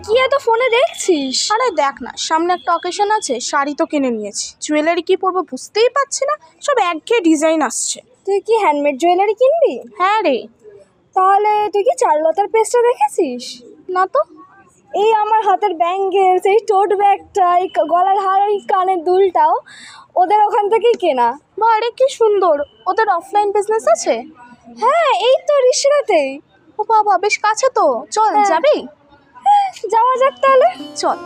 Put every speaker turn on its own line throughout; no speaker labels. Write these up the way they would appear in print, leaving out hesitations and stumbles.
কি এত ফোনে দেখছিস?
আরে দেখ না, সামনে একটা অকেশন আছে, শাড়ি তো কিনে নিয়েছি, জুয়েলারি কি পরবো বুঝতেই পারছি না, সব একঘেয়ে ডিজাইন আসছে।
তুই কি হ্যান্ডমেড জুয়েলারি কিনবি?
হ্যাঁ রে।
তাহলে তুই কি চারুলতার পেজটা দেখেছিস?
না তো।
এই আমার হাতের ব্যাঙ্গেলস, এই টোট ব্যাগটা, এই গলার হার, এই কানের দুলটাও ওদের ওখান থেকেই কেনা।
বারে কি সুন্দর, ওদের অফলাইন বিজনেস আছে?
হ্যাঁ, এই তো রিসরাতেই।
ও বাবা, বেশ কাছে তো, চল
হ্যাঁ।
যাবি?
যাওয়া যাক তাহলে,
চল।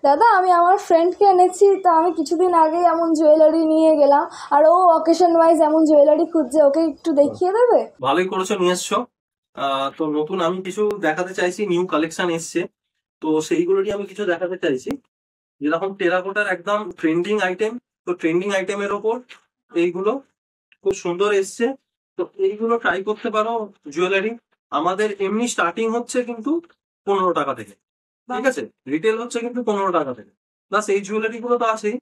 দাদা আমি আমার ফ্রেন্ডকে এনেছি, তো আমি কিছুদিন আগেই এমন জুয়েলারি নিয়ে গেলাম, আর ও অকেশন ওয়াইজ এমন জুয়েলারি খুঁজছে, ওকে একটু দেখিয়ে দেবে?
ভালোই করেছো, নিয়ে এসছো। তো নতুন আমি কিছু দেখাতে চাইছি, নিউ কালেকশন এসছে, তো সেইগুলোরই আমি কিছু দেখাতে চাইছি। যেরকম টেরাকোটার একদম ট্রেন্ডিং আইটেম, তো ট্রেন্ডিং আইটেমের ওপর এইগুলো খুব সুন্দর এসছে। তো এইগুলো ট্রাই করতে পারো জুয়েলারি। আমাদের এমনি স্টার্টিং হচ্ছে কিন্তু 15 টাকা থেকে, ঠিক আছে? রিটেল হচ্ছে কিন্তু 15 টাকা থেকে। প্লাস এই জুয়েলারি গুলো তো আছেই,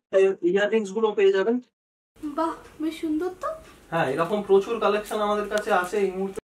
ইয়াররিংস গুলো পেয়ে যাবেন।
বাহ, বেশ সুন্দর তো।
হ্যাঁ, এরকম প্রচুর কালেকশন আমাদের কাছে আছে এই মুহূর্তে।